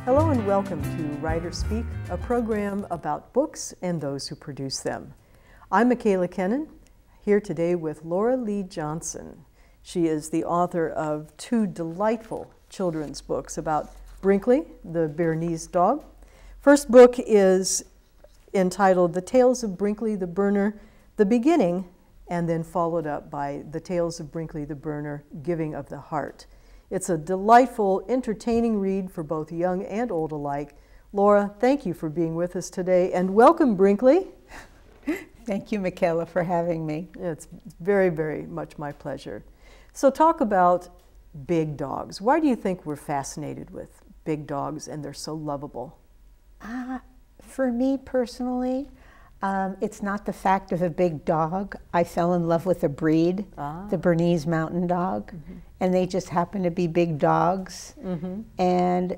Hello and welcome to WriterSpeak, a program about books and those who produce them. I'm Mikala Kennan, here today with Laura Leah Johnson. She is the author of two delightful children's books about Brinkley, the Bernese dog. First book is entitled The Tales of Brinkley the Burner, The Beginning, and then followed up by The Tales of Brinkley the Burner, Giving of the Heart. It's a delightful, entertaining read for both young and old alike. Laura, thank you for being with us today, and welcome, Brinkley. Thank you, Mikala, for having me. It's very, very much my pleasure. So talk about big dogs. Why do you think we're fascinated with big dogs and they're so lovable? For me personally, it's not the fact of a big dog. I fell in love with a breed, the Bernese Mountain Dog, and they just happen to be big dogs, and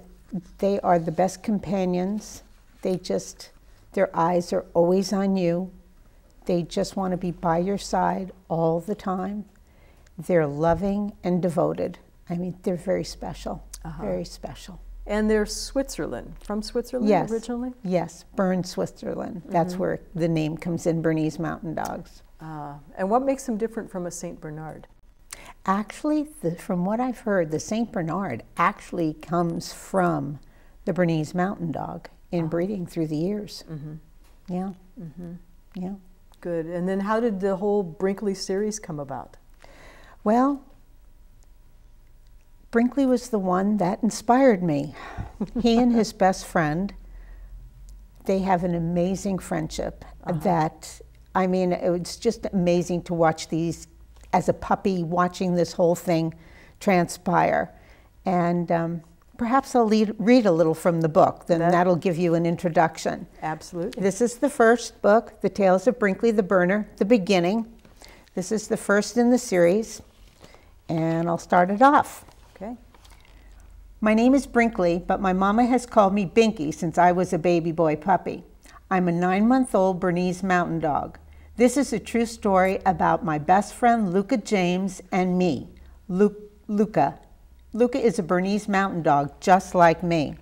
they are the best companions. Their eyes are always on you. They just want to be by your side all the time. They're loving and devoted. I mean, they're very special, very special. And they're from Switzerland originally? Yes, Bern, Switzerland. That's where the name comes in, Bernese Mountain Dogs. And what makes them different from a St. Bernard? Actually, from what I've heard, the St. Bernard actually comes from the Bernese Mountain Dog in breeding through the years. Yeah. Yeah. Good. And then how did the whole Brinkley series come about? Well, Brinkley was the one that inspired me. He and his best friend, they have an amazing friendship that, I mean, it was just amazing to watch these, as a puppy, watching this whole thing transpire. And perhaps I'll read a little from the book, then that'll give you an introduction. Absolutely. This is the first book, The Tales of Brinkley the Burner, The Beginning. This is the first in the series, and I'll start it off. Okay. My name is Brinkley, but my mama has called me Binky since I was a baby boy puppy. I'm a 9-month-old Bernese Mountain Dog. This is a true story about my best friend Luca James and me, Luca. Luca is a Bernese Mountain Dog just like me.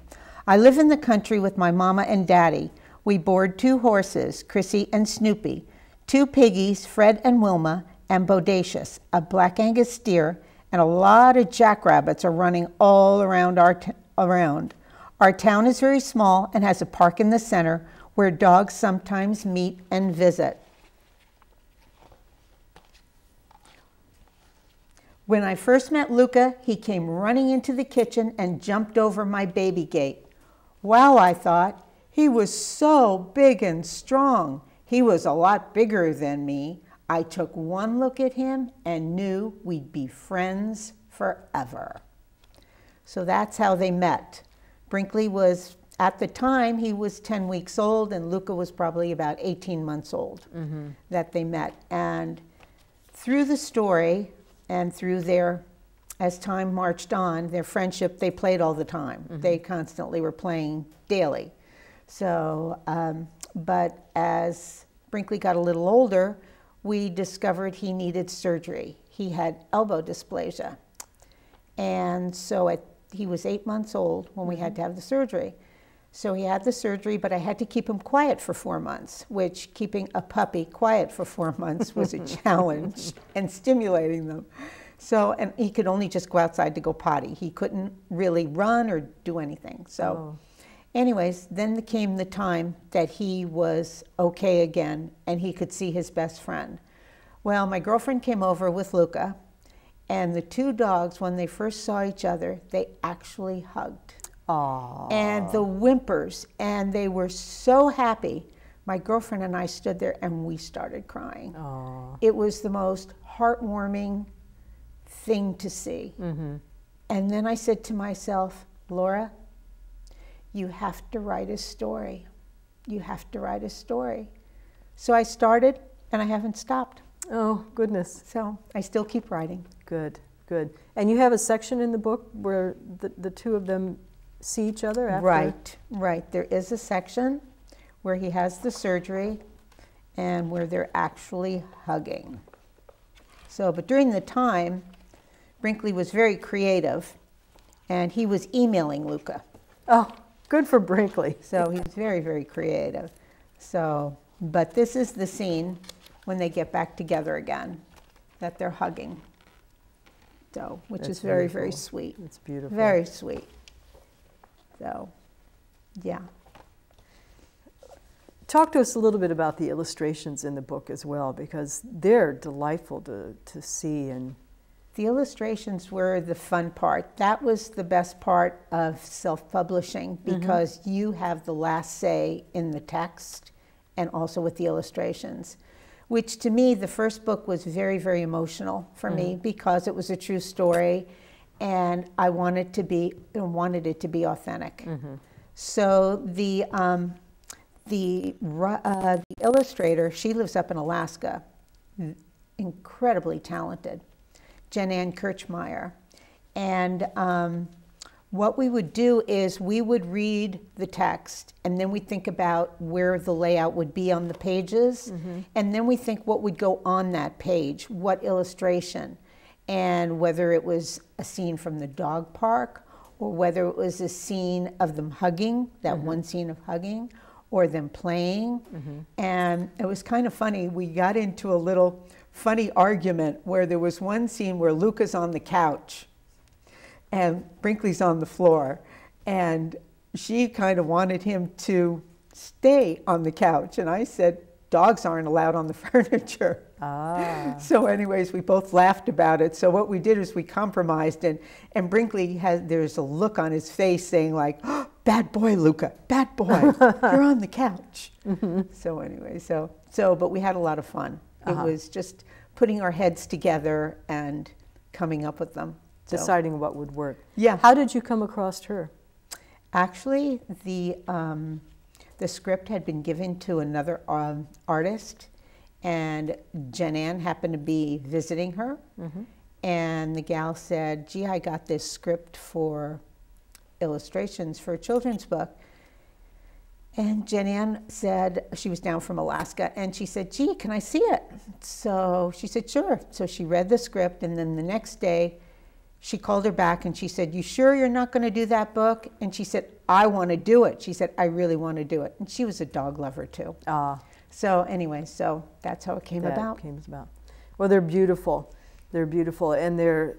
I live in the country with my mama and daddy. We board 2 horses, Chrissy and Snoopy, 2 piggies, Fred and Wilma, and Bodacious, a Black Angus steer, and a lot of jackrabbits are running all around our town is very small and has a park in the center where dogs sometimes meet and visit. When I first met Luca, he came running into the kitchen and jumped over my baby gate. Wow, I thought, he was so big and strong. He was a lot bigger than me. I took one look at him and knew we'd be friends forever. So that's how they met. Brinkley was, at the time, he was 10 weeks old, and Luca was probably about 18 months old that they met. And through the story and through as time marched on, their friendship, they played all the time. They constantly were playing daily. So, but as Brinkley got a little older, we discovered he needed surgery. He had elbow dysplasia. And so he was 8 months old when we had to have the surgery. So he had the surgery, but I had to keep him quiet for 4 months, which keeping a puppy quiet for 4 months was a challenge, and stimulating them. So, and he could only just go outside to go potty. He couldn't really run or do anything. So. Anyways, then came the time that he was okay again and he could see his best friend. Well, my girlfriend came over with Luca, and the 2 dogs, when they first saw each other, they actually hugged. Aww. And the whimpers, and they were so happy. My girlfriend and I stood there and we started crying. Aww. It was the most heartwarming thing to see. And then I said to myself, Laura, you have to write a story. You have to write a story. So I started, and I haven't stopped. Oh, goodness. So I still keep writing. Good, good. And you have a section in the book where the 2 of them see each other after? Right. There is a section where he has the surgery and where they're actually hugging. So, but during the time, Brinkley was very creative, and he was emailing Luca. Oh. Good for Brinkley. So he's very, very creative. So, but this is the scene when they get back together again, that they're hugging. So, which That's is very, beautiful. very sweet. It's beautiful. Very sweet. So, yeah. Talk to us a little bit about the illustrations in the book as well, because they're delightful to see. And the illustrations were the fun part. That was the best part of self-publishing, because you have the last say in the text and also with the illustrations, which to me, the first book was very, very emotional for me, because it was a true story and I wanted it to be authentic. So the illustrator, she lives up in Alaska, incredibly talented, Jen Ann Kirchmeyer. And what we would do is we would read the text, and then we think about where the layout would be on the pages, and then we think what would go on that page, what illustration, and whether it was a scene from the dog park, or whether it was a scene of them hugging, that one scene of hugging, or them playing. And it was kind of funny. We got into a little funny argument where there was one scene where Luca's on the couch and Brinkley's on the floor, and she kind of wanted him to stay on the couch, and I said, dogs aren't allowed on the furniture. So anyways, we both laughed about it. So what we did is we compromised, and Brinkley there's a look on his face saying like, oh, bad boy, Luca, bad boy, you're on the couch. So anyway, but we had a lot of fun. It was just putting our heads together and coming up with them. deciding what would work. Yeah. How did you come across her? Actually, the script had been given to another artist, and Jen Ann happened to be visiting her, and the gal said, gee, I got this script for illustrations for a children's book. And Jen Ann said, she was down from Alaska, and she said, gee, can I see it? So she said, sure. So she read the script, and then the next day, she called her back and she said, you sure you're not going to do that book? And she said, I want to do it. She said, I really want to do it. And she was a dog lover too. So anyway, so that's how it came about. Well, they're beautiful. They're beautiful, and they're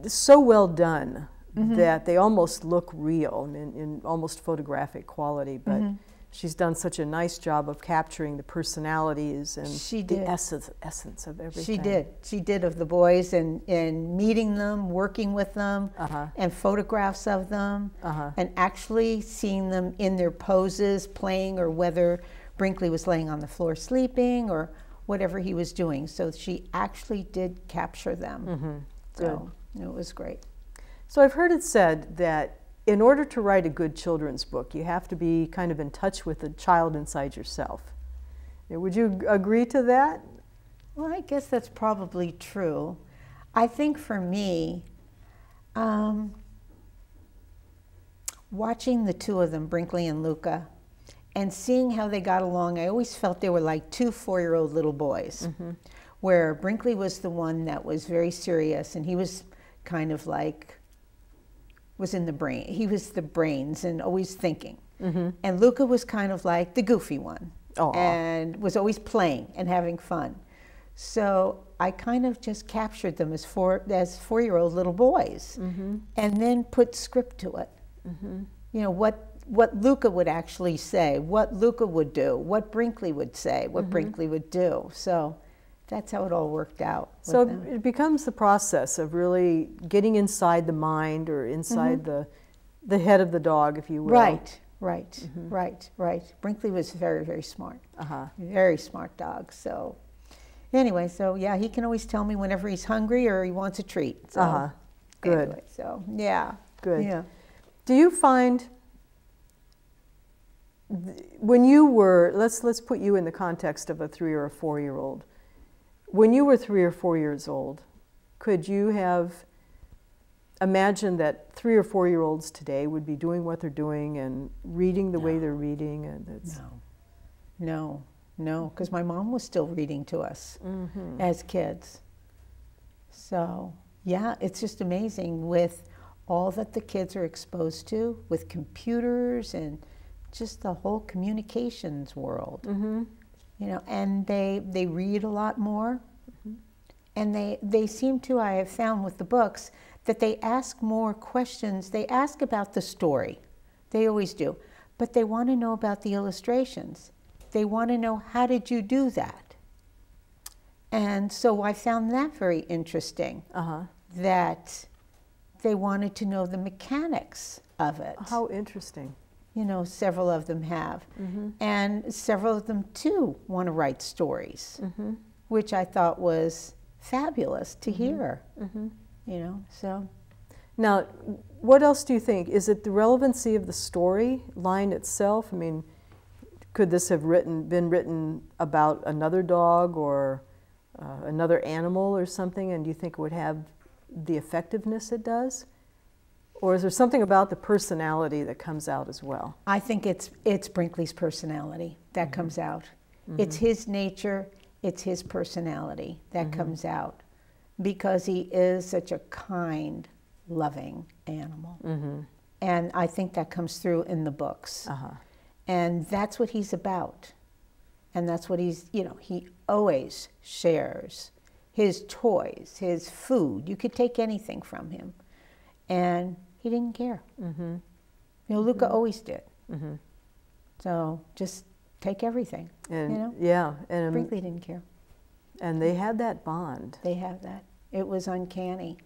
so well done that they almost look real in almost photographic quality. But she's done such a nice job of capturing the personalities and the essence of everything. She did of the boys, and meeting them, working with them, and photographs of them, and actually seeing them in their poses, playing, or whether Brinkley was laying on the floor sleeping or whatever he was doing. So she actually did capture them. So it was great. So I've heard it said that in order to write a good children's book, you have to be kind of in touch with the child inside yourself. Would you agree to that? Well, I guess that's probably true. I think for me, watching the two of them, Brinkley and Luca, and seeing how they got along, I always felt they were like two 4-year-old little boys, where Brinkley was the one that was very serious, and he was kind of like, was in the brain. He was the brains and always thinking. And Luca was kind of like the goofy one, and was always playing and having fun. So I kind of just captured them as 4-year-old little boys, and then put script to it. You know, what Luca would actually say, what Luca would do, what Brinkley would say, what Brinkley would do. So that's how it all worked out. So it becomes the process of really getting inside the mind, or inside the head of the dog, if you will. Right. Brinkley was very, very smart. Very smart dog. So anyway, so yeah, he can always tell me whenever he's hungry or he wants a treat. So, good. Anyway, so yeah. Good. Yeah. Do you find, when you were, let's put you in the context of a 3 or a 4-year-old. When you were 3 or 4 years old, could you have imagined that 3 or 4-year-olds today would be doing what they're doing and reading the way they're reading? And No, because my mom was still reading to us as kids. So yeah, it's just amazing with all that the kids are exposed to with computers and just the whole communications world. Mm-hmm. You know, and they read a lot more. Mm-hmm. And they seem to, I have found with the books, that they ask more questions. They ask about the story. They always do. But they want to know about the illustrations. They want to know, how did you do that? And so I found that very interesting, that they wanted to know the mechanics of it. How interesting. You know, several of them have. Mm-hmm. And several of them, too, want to write stories, mm-hmm. which I thought was fabulous to mm-hmm. hear. Mm-hmm. You know, so. Now, what else do you think? Is it the relevancy of the story line itself? I mean, could this have been written about another dog or another animal or something, and do you think it would have the effectiveness it does? Or is there something about the personality that comes out as well? I think it's Brinkley's personality that mm-hmm. comes out. Mm-hmm. It's his nature, it's his personality that mm-hmm. comes out, because he is such a kind, loving animal. Mm-hmm. And I think that comes through in the books. And that's what he's about. And that's what he's, you know, he always shares his toys, his food. You could take anything from him. And he didn't care. Mm-hmm. You know, Luca mm-hmm. always did. Mm-hmm. So just take everything. And, you know? Yeah. And Brinkley didn't care. And they had that bond. They have that. It was uncanny.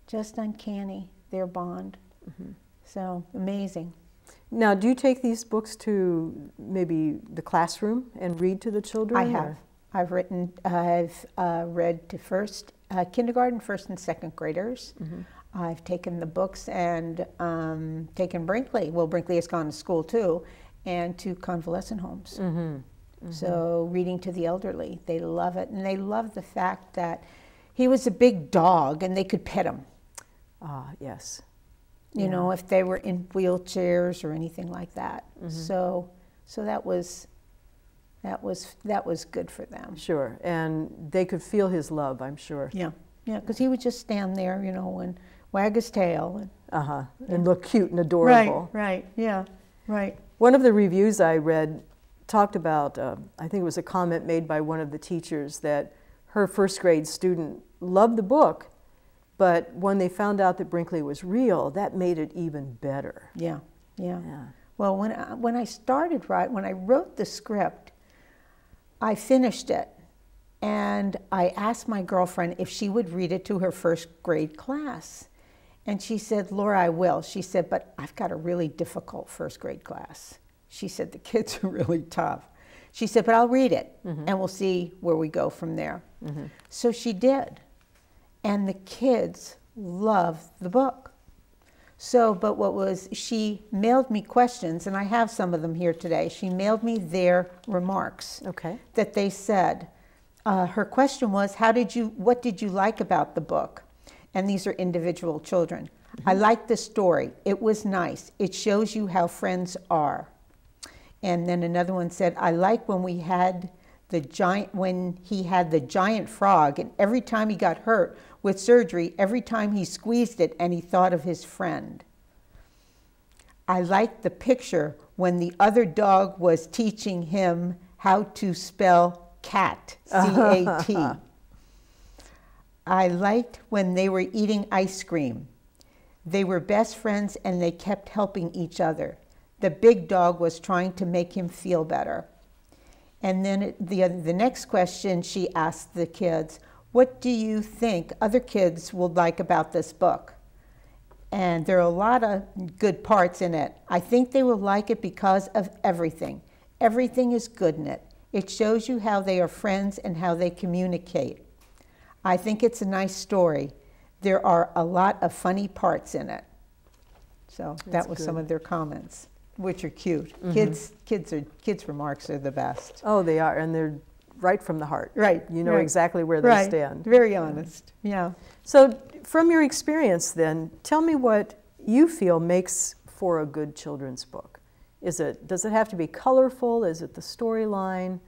Just uncanny, their bond. Mm-hmm. So amazing. Now, do you take these books to maybe the classroom and read to the children? I have. I've read to kindergarten, first and second graders. Mm-hmm. I've taken the books and taken Brinkley. Well, Brinkley has gone to school too, and to convalescent homes. Mm-hmm. Mm-hmm. So reading to the elderly, they love it, and they love the fact that he was a big dog and they could pet him. Yes. You know, if they were in wheelchairs or anything like that. Mm-hmm. So that was good for them. Sure, and they could feel his love, I'm sure. Yeah, because he would just stand there, you know, and wag his tail. And look cute and adorable. Right, yeah, right. One of the reviews I read talked about, I think it was a comment made by one of the teachers, that her first grade student loved the book, but when they found out that Brinkley was real, that made it even better. Yeah. Well, when I started when I wrote the script, I finished it, and I asked my girlfriend if she would read it to her first grade class. And she said, Laura, I will. She said, but I've got a really difficult first grade class. She said, the kids are really tough. She said, but I'll read it, mm-hmm. and we'll see where we go from there. Mm-hmm. So she did. And the kids loved the book. So, but she mailed me questions, and I have some of them here today. She mailed me their remarks. Okay. That they said. Her question was, what did you like about the book? And these are individual children. Mm-hmm. I liked the story. It was nice. It shows you how friends are. And then another one said, I like when he had the giant frog, and every time he got hurt with surgery, every time he squeezed it and he thought of his friend. I liked the picture when the other dog was teaching him how to spell cat, C-A-T. I liked when they were eating ice cream. They were best friends and they kept helping each other. The big dog was trying to make him feel better. And then the next question she asked the kids, what do you think other kids will like about this book? And there are a lot of good parts in it. I think they will like it because of everything. Everything is good in it. It shows you how they are friends and how they communicate. I think it's a nice story. There are a lot of funny parts in it. So that was good. Some of their comments, which are cute. Mm-hmm. Kids' remarks are the best. Oh, they are, and they're right from the heart. Right. You know exactly where they stand. Very honest. Yeah. So from your experience then, tell me what you feel makes for a good children's book. Does it have to be colorful? Is it the storyline?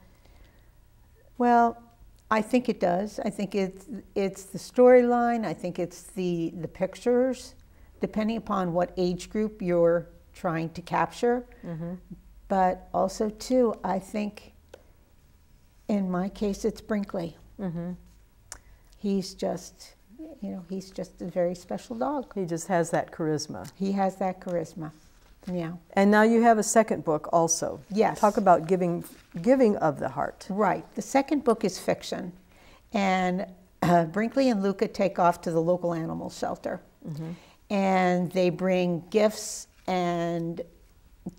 Well, I think it does. I think it's the storyline. I think it's the pictures depending upon what age group you're trying to capture. But also, too, I think, in my case, it's Brinkley. He's just, he's just a very special dog. He just has that charisma. He has that charisma, yeah. And now you have a second book also. Yes. Talk about giving of the heart. Right. The second book is fiction. And Brinkley and Luca take off to the local animal shelter. And they bring gifts and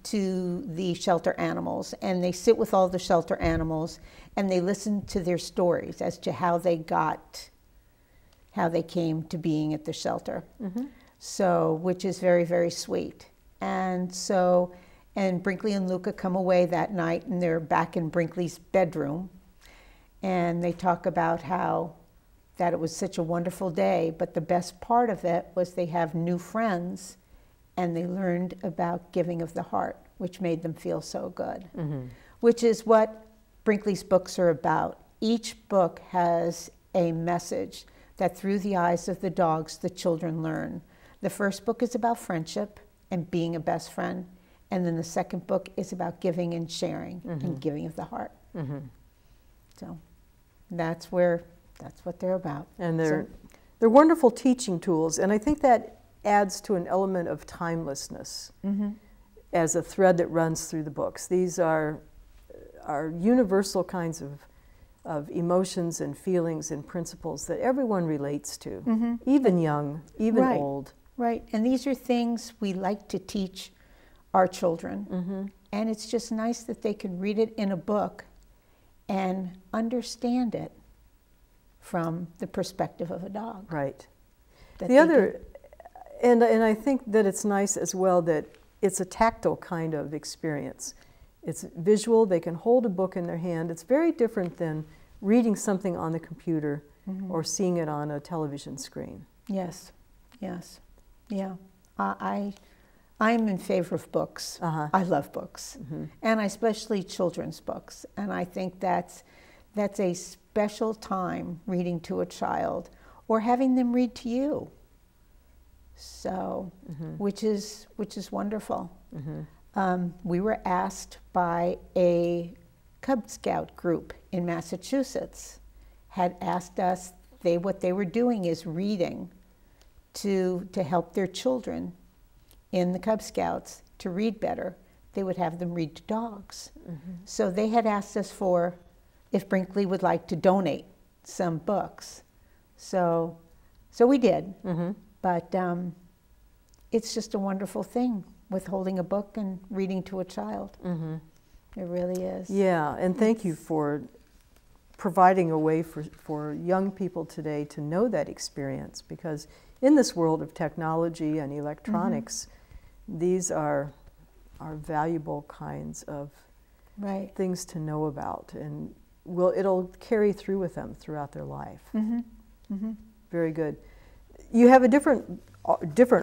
to the shelter animals. And they sit with all the shelter animals and they listen to their stories as to how they came to being at the shelter. So, which is very, very sweet. And so, and Brinkley and Luca come away that night and they're back in Brinkley's bedroom. And they talk about how that it was such a wonderful day, but the best part of it was they have new friends and they learned about giving of the heart, which made them feel so good, which is what Brinkley's books are about. Each book has a message that through the eyes of the dogs, the children learn. The first book is about friendship and being a best friend. And then the second book is about giving and sharing and giving of the heart. So that's what they're about. And they're wonderful teaching tools. And I think that adds to an element of timelessness as a thread that runs through the books. These are universal kinds of emotions and feelings and principles that everyone relates to, even young, even old. Right, and these are things we like to teach our children. And it's just nice that they can read it in a book and understand it from the perspective of a dog. Right. The other, and I think that it's nice as well that it's a tactile kind of experience. It's visual, they can hold a book in their hand. It's very different than reading something on the computer or seeing it on a television screen. Yes, yes, yeah. I'm in favor of books. I love books, and especially children's books. And I think that's a special time reading to a child or having them read to you. So, which is wonderful. We were asked by a Cub Scout group in Massachusetts, had asked us, what they were doing is reading to help their children in the Cub Scouts to read better. They would have them read to dogs. So they had asked us if Brinkley would like to donate some books. So we did. But it's just a wonderful thing with holding a book and reading to a child. It really is. Yeah, and thank you for providing a way for young people today to know that experience, because in this world of technology and electronics, these are valuable kinds of things to know about, and it'll carry through with them throughout their life. Very good. You have a different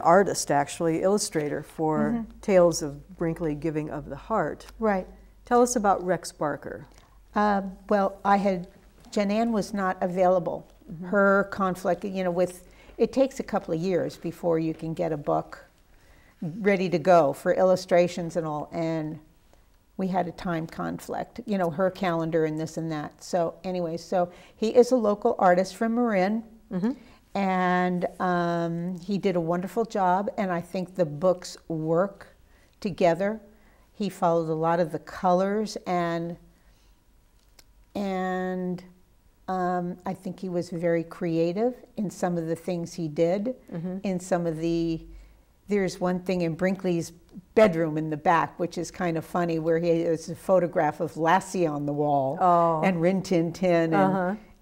artist, actually, illustrator for Tales of Brinkley Giving of the Heart. Right. Tell us about Rex Barker. Well, Jen Ann was not available. Her conflict, it takes a couple of years before you can get a book ready to go for illustrations and all, and we had a time conflict, her calendar and this and that. So anyway, so he is a local artist from Marin, and he did a wonderful job, and I think the books work together. He followed a lot of the colors, and I think he was very creative in some of the things he did. In some of there's one thing in Brinkley's bedroom in the back, which is kind of funny, where he has a photograph of Lassie on the wall, and Rin Tin Tin,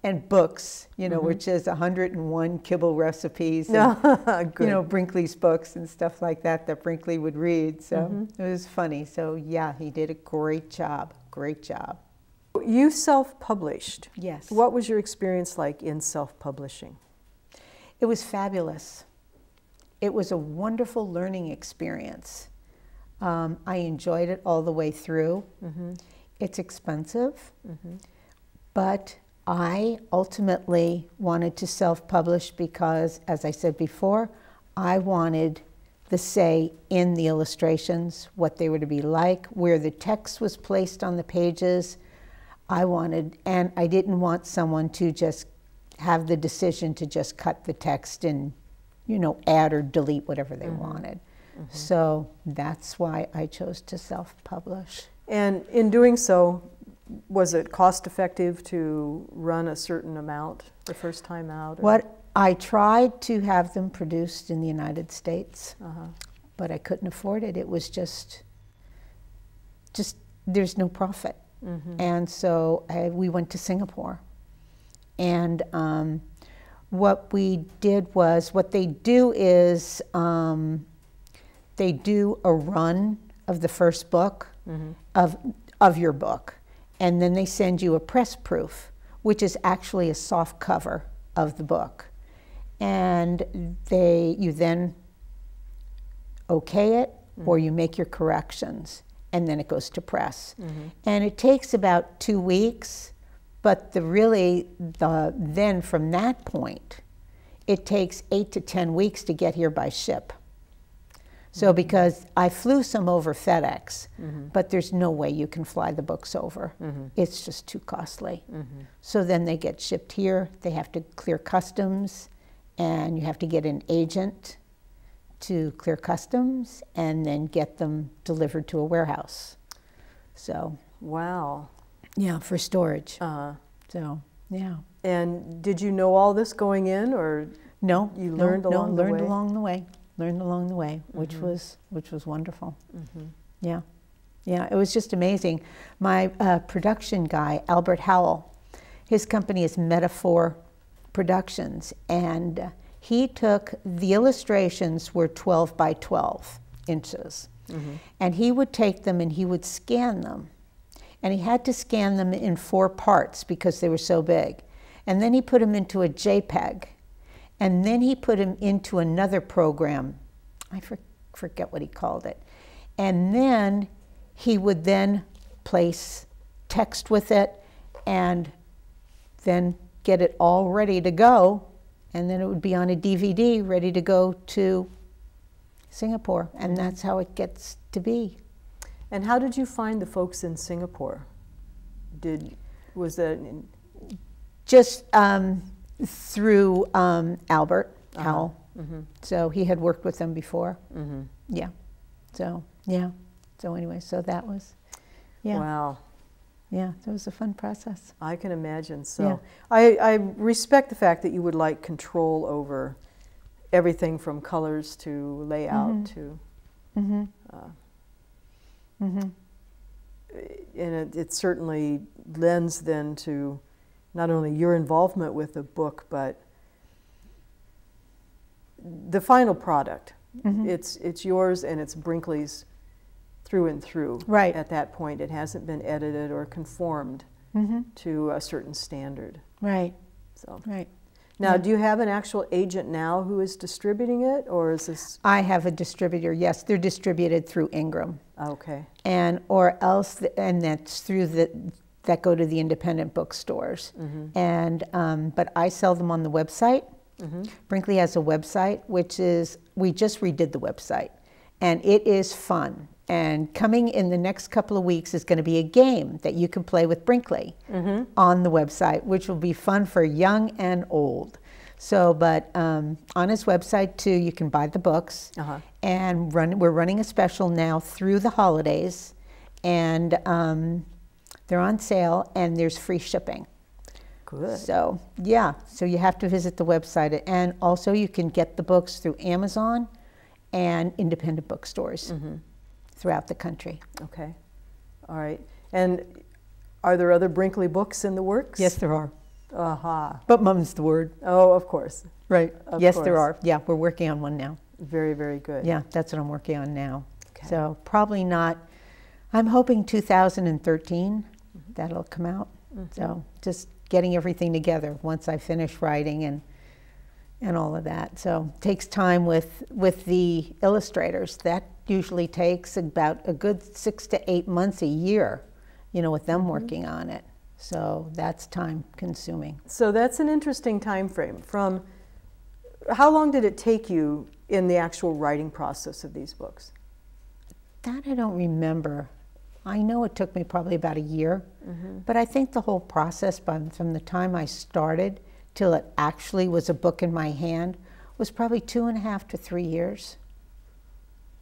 and books, which is 101 kibble recipes, and, Brinkley's books and stuff like that Brinkley would read. So it was funny. So yeah, he did a great job. Great job. You self-published. Yes. What was your experience like in self-publishing? It was fabulous. It was a wonderful learning experience. I enjoyed it all the way through. It's expensive, but I ultimately wanted to self-publish because, as I said before, I wanted the say in the illustrations, what they were to be like, where the text was placed on the pages. And I didn't want someone to just have the decision to just cut the text and, you know, add or delete whatever they wanted. So that's why I chose to self-publish. And in doing so, was it cost effective to run a certain amount the first time out? Or? I tried to have them produced in the United States, but I couldn't afford it. It was just there's no profit. And so we went to Singapore. And what we did was, what they do is they do a run of the first book, of your book. And then they send you a press proof, which is actually a soft cover of the book. And you then okay it, or you make your corrections, and then it goes to press. And it takes about 2 weeks, but then from that point, it takes 8 to 10 weeks to get here by ship. So because I flew some over FedEx, but there's no way you can fly the books over. It's just too costly. So then they get shipped here. They have to clear customs, and you have to get an agent to clear customs and then get them delivered to a warehouse. So. Wow. Yeah, for storage. So, yeah. And did you know all this going in, or no? You learned along the way? Learned along the way, which was wonderful. Yeah, yeah, it was just amazing. My production guy, Albert Howell, his company is Metaphor Productions, and he took the illustrations were 12 by 12 inches, and he would take them and he would scan them, and he had to scan them in 4 parts because they were so big, and then he put them into a JPEG. And then he put him into another program. I forget what he called it. And then he would then place text with it and then get it all ready to go. And then it would be on a DVD ready to go to Singapore. And that's how it gets to be. And how did you find the folks in Singapore? Was that just through Albert Howell. So he had worked with them before. Yeah. So, yeah. So anyway, so that was, yeah. Wow. Yeah, it was a fun process. I can imagine. So Yeah. I respect the fact that you would like control over everything from colors to layout to... and it certainly lends then to not only your involvement with the book, but the final product. It's yours, and it's Brinkley's through and through. Right. At that point, it hasn't been edited or conformed to a certain standard. Right. So. Right. Now, do you have an actual agent now who is distributing it, or is this? I have a distributor. Yes, they're distributed through Ingram. Okay. And that's through that go to the independent bookstores. And but I sell them on the website. Brinkley has a website, which is, we just redid the website, and it is fun. And coming in the next couple of weeks is going to be a game that you can play with Brinkley on the website, which will be fun for young and old. So, but on his website too, you can buy the books, and we're running a special now through the holidays, and they're on sale, and there's free shipping. Good. So, yeah, so you have to visit the website, and also you can get the books through Amazon and independent bookstores throughout the country. Okay. All right. And are there other Brinkley books in the works? Yes, there are. Aha. But mum's the word. Oh, of course. Right. Of Yes, course. there are. Yeah, we're working on one now. Very, very good. Yeah, that's what I'm working on now. Okay. So probably not, I'm hoping 2013 that'll come out. So just getting everything together once I finish writing and all of that. So it takes time with the illustrators. That usually takes about a good 6 to 8 months a year, you know, with them working on it. So that's time consuming. So that's an interesting time frame. From how long did it take you in the actual writing process of these books? That I don't remember. I know it took me probably about a year, but I think the whole process from the time I started till it actually was a book in my hand was probably 2.5 to 3 years.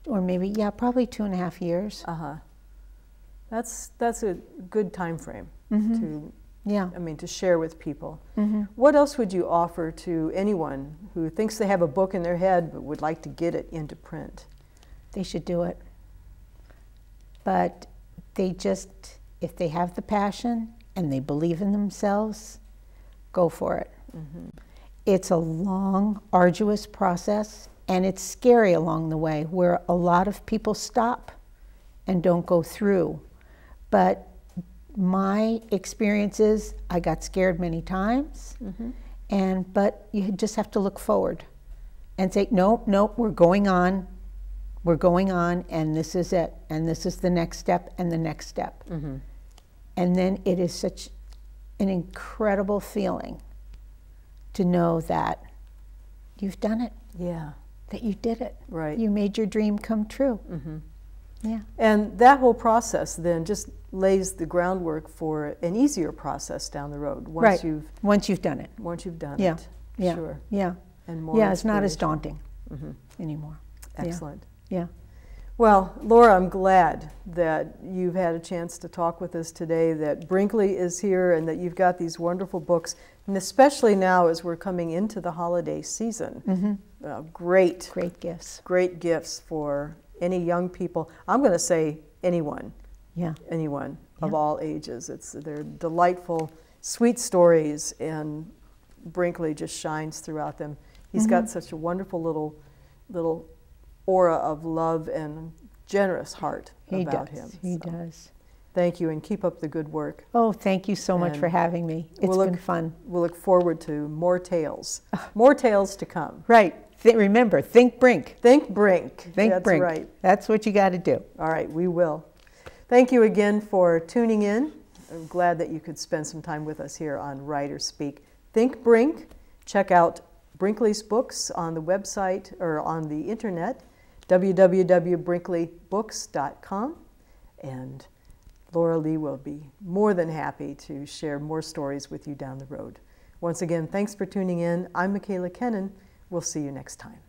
Or maybe, yeah, probably 2.5 years. That's a good time frame to, Yeah. I mean, to share with people. What else would you offer to anyone who thinks they have a book in their head but would like to get it into print? They should do it. But they just, if they have the passion and they believe in themselves, go for it. It's a long, arduous process, and it's scary along the way, where a lot of people stop and don't go through. But my experience is I got scared many times, but you just have to look forward and say, nope, nope, we're going on, and this is it, and this is the next step, and the next step. And then it is such an incredible feeling to know that you've done it. Yeah. That you did it. Right. You made your dream come true. Yeah. And that whole process then just lays the groundwork for an easier process down the road once you've done it. Once you've done Yeah. it. Yeah. Sure. Yeah. And more Yeah, it's not as inspiration. daunting anymore. Excellent. Yeah. Well, Laura, I'm glad that you've had a chance to talk with us today, that Brinkley is here, and that you've got these wonderful books, and especially now as we're coming into the holiday season. Great gifts. Great gifts for any young people. I'm going to say anyone. Yeah. Anyone of all ages. They're delightful, sweet stories, and Brinkley just shines throughout them. He's got such a wonderful little aura of love and generous heart about him. He does. Thank you, and keep up the good work. Oh, thank you so much for having me. It's been fun. We'll look forward to more tales. More tales to come. Right. Remember, think Brink. Think Brink. Think Brink. That's right. That's what you got to do. All right, we will. Thank you again for tuning in. I'm glad that you could spend some time with us here on WriterSpeak. Think Brink. Check out Brinkley's books on the website or on the internet, www.brinkley.books.com. And Laura Lee will be more than happy to share more stories with you down the road. Once again, thanks for tuning in. I'm Mikala Kennan. We'll see you next time.